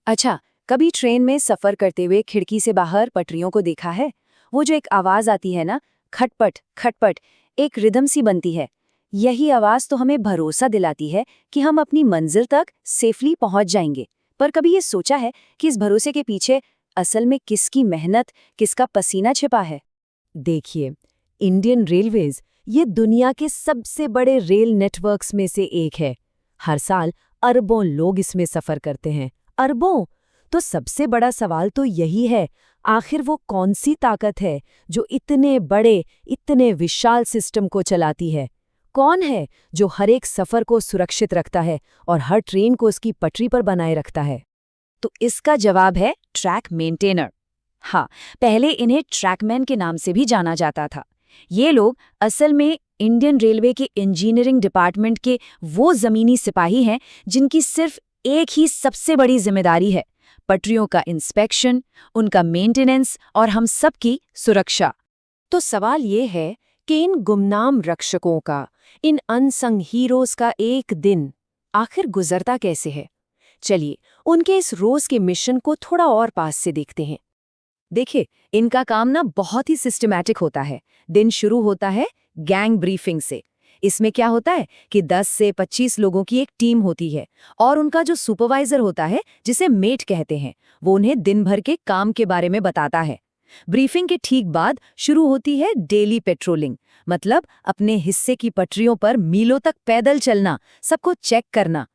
अच्छा, कभी ट्रेन में सफर करते हुए खिड़की से बाहर पटरियों को देखा है? वो जो एक आवाज आती है ना, खटपट खटपट, एक रिदम सी बनती है। यही आवाज तो हमें भरोसा दिलाती है कि हम अपनी मंजिल तक सेफली पहुंच जाएंगे। पर कभी ये सोचा है कि इस भरोसे के पीछे असल में किसकी मेहनत, किसका पसीना छिपा है? देखिए, इंडियन रेलवेज ये दुनिया के सबसे बड़े रेल नेटवर्क्स में से एक है। हर साल अरबों लोग इसमें सफर करते हैं। अरबों। तो सबसे बड़ा सवाल तो यही है, आखिर वो कौन सी ताकत है जो इतने बड़े, इतने विशाल सिस्टम को चलाती है? कौन है जो हर एक सफर को सुरक्षित रखता है और हर ट्रेन को उसकी पटरी पर बनाए रखता है? तो इसका जवाब है ट्रैक मेंटेनर। हाँ, पहले इन्हें ट्रैकमैन के नाम से भी जाना जाता था। ये लोग असल में इंडियन रेलवे के इंजीनियरिंग डिपार्टमेंट के वो जमीनी सिपाही हैं जिनकी सिर्फ एक ही सबसे बड़ी जिम्मेदारी है, पटरियों का इंस्पेक्शन, उनका मेंटेनेंस और हम सबकी सुरक्षा। तो सवाल ये है कि इन गुमनाम रक्षकों का, इन अनसंग हीरोज का एक दिन आखिर गुजरता कैसे है? चलिए, उनके इस रोज के मिशन को थोड़ा और पास से देखते हैं। देखिए, इनका काम ना बहुत ही सिस्टमैटिक होता है। दिन शुरू होता है गैंग ब्रीफिंग से। इसमें क्या होता है कि 10 से 25 लोगों की एक टीम होती है और उनका जो सुपरवाइजर होता है, जिसे मेट कहते हैं, वो उन्हें दिन भर के काम के बारे में बताता है। ब्रीफिंग के ठीक बाद शुरू होती है डेली पेट्रोलिंग, मतलब अपने हिस्से की पटरियों पर मीलों तक पैदल चलना, सबको चेक करना।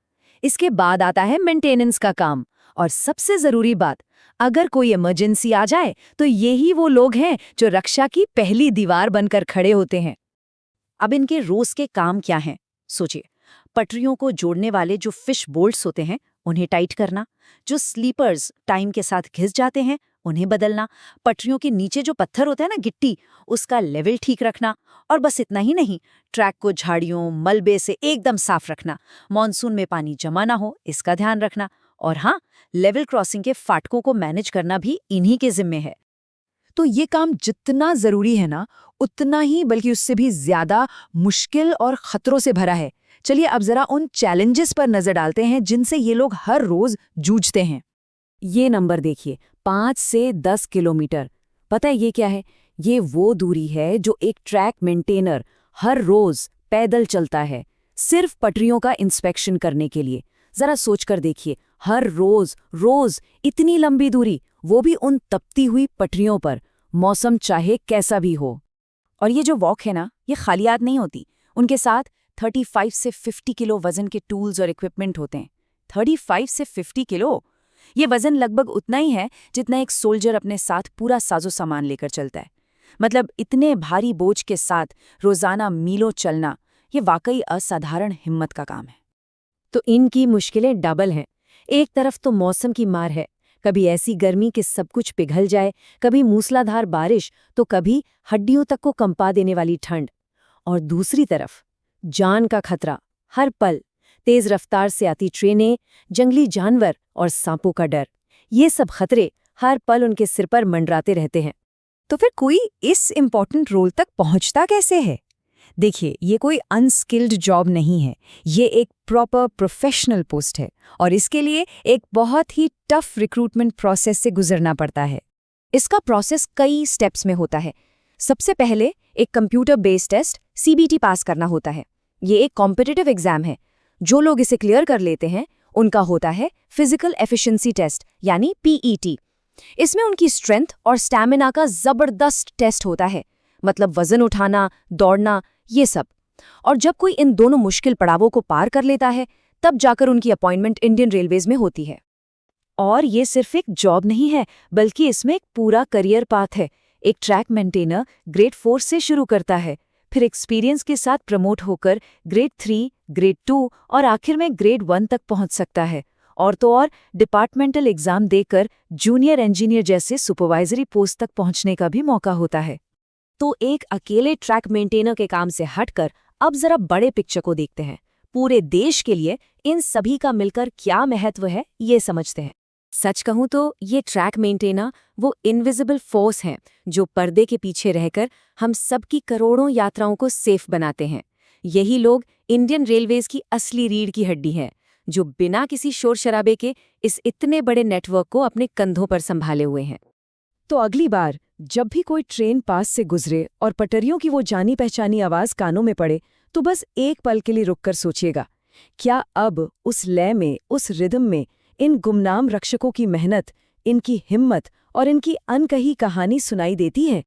इसके बाद आता है मेंटेनेंस का काम, और सबसे जरूरी बात, अगर कोई इमरजेंसी आ जाए तो यही वो लोग हैं जो रक्षा की पहली दीवार बनकर खड़े होते हैं। अब इनके रोज के काम क्या हैं? सोचिए, पटरियों को जोड़ने वाले जो फिश बोल्ट्स होते हैं, उन्हें टाइट करना, जो स्लीपर्स टाइम के साथ घिस जाते हैं, उन्हें बदलना, पटरियों के नीचे जो पत्थर होता है ना, गिट्टी, उसका लेवल ठीक रखना, और बस इतना ही नहीं, ट्रैक को झाड़ियों, मलबे से एकदम साफ रखना, मॉनसून में पानी जमा ना हो, इसका ध्यान रखना, और हाँ, लेवल क्रॉसिंग के फाटकों को मैनेज करना भी इन्हीं के जिम्मे है। तो ये काम जितना जरूरी है ना, उतना ही बल्कि उससे भी ज्यादा मुश्किल और खतरों से भरा है। चलिए अब जरा उन चैलेंजेस पर नजर डालते हैं जिनसे ये लोग हर रोज जूझते हैं। ये नंबर देखिए, 5 से 10 किलोमीटर। पता है ये क्या है? ये वो दूरी है जो एक ट्रैक मेंटेनर हर रोज पैदल चलता है, सिर्फ पटरियों का इंस्पेक्शन करने के लिए। जरा सोचकर देखिए, हर रोज रोज इतनी लंबी दूरी, वो भी उन तपती हुई पटरियों पर, मौसम चाहे कैसा भी हो। और ये जो वॉक है ना, ये खाली हाथ नहीं होती। उनके साथ 35 से 50 किलो वजन के टूल्स और इक्विपमेंट होते हैं। 35 से 50 किलो, ये वजन लगभग उतना ही है जितना एक सोल्जर अपने साथ पूरा साजो सामान लेकर चलता है। मतलब इतने भारी बोझ के साथ रोजाना मीलों चलना, ये वाकई असाधारण हिम्मत का काम है। तो इनकी मुश्किलें डबल हैं। एक तरफ तो मौसम की मार है, कभी ऐसी गर्मी कि सब कुछ पिघल जाए, कभी मूसलाधार बारिश, तो कभी हड्डियों तक को कंपा देने वाली ठंड। और दूसरी तरफ जान का खतरा, हर पल, तेज रफ्तार से आती ट्रेनें, जंगली जानवर और सांपों का डर। ये सब खतरे हर पल उनके सिर पर मंडराते रहते हैं। तो फिर कोई इस इम्पोर्टेंट रोल तक पहुंचता कैसे है? देखिए, ये कोई अनस्किल्ड जॉब नहीं है, ये एक प्रॉपर प्रोफेशनल पोस्ट है, और इसके लिए एक बहुत ही टफ रिक्रूटमेंट प्रोसेस से गुजरना पड़ता है। इसका प्रोसेस कई स्टेप्स में होता है। सबसे पहले एक कंप्यूटर बेस्ड टेस्ट CBT पास करना होता है। ये एक कॉम्पिटिटिव एग्जाम है। जो लोग इसे क्लियर कर लेते हैं, उनका होता है फिजिकल एफिशिएंसी टेस्ट, यानी PET। इसमें उनकी स्ट्रेंथ और स्टैमिना का जबरदस्त टेस्ट होता है, मतलब वजन उठाना, दौड़ना, ये सब। और जब कोई इन दोनों मुश्किल पड़ावों को पार कर लेता है, तब जाकर उनकी अपॉइंटमेंट इंडियन रेलवेज में होती है। और ये सिर्फ एक जॉब नहीं है, बल्कि इसमें एक पूरा करियर पाथ है। एक ट्रैक मेंटेनर ग्रेड 4 से शुरू करता है, फिर एक्सपीरियंस के साथ प्रमोट होकर ग्रेड 3, ग्रेड 2 और आखिर में ग्रेड 1 तक पहुंच सकता है। और तो और डिपार्टमेंटल एग्जाम देकर जूनियर इंजीनियर जैसे सुपरवाइजरी पोस्ट तक पहुंचने का भी मौका होता है। तो एक अकेले ट्रैक मेंटेनर के काम से हटकर अब जरा बड़े पिक्चर को देखते हैं। पूरे देश के लिए इन सभी का मिलकर क्या महत्व है, ये समझते हैं। सच कहूं तो ये ट्रैक मेंटेनर वो इनविजिबल फोर्स हैं जो पर्दे के पीछे रहकर हम सबकी करोड़ों यात्राओं को सेफ बनाते हैं। यही लोग इंडियन रेलवेज की असली रीढ़ की हड्डी हैं, जो बिना किसी शोर शराबे के इस इतने बड़े नेटवर्क को अपने कंधों पर संभाले हुए हैं। तो अगली बार जब भी कोई ट्रेन पास से गुजरे और पटरियों की वो जानी पहचानी आवाज कानों में पड़े, तो बस एक पल के लिए रुककर सोचिएगा, क्या अब उस लय में, उस रिदम में इन गुमनाम रक्षकों की मेहनत, इनकी हिम्मत और इनकी अनकही कहानी सुनाई देती है?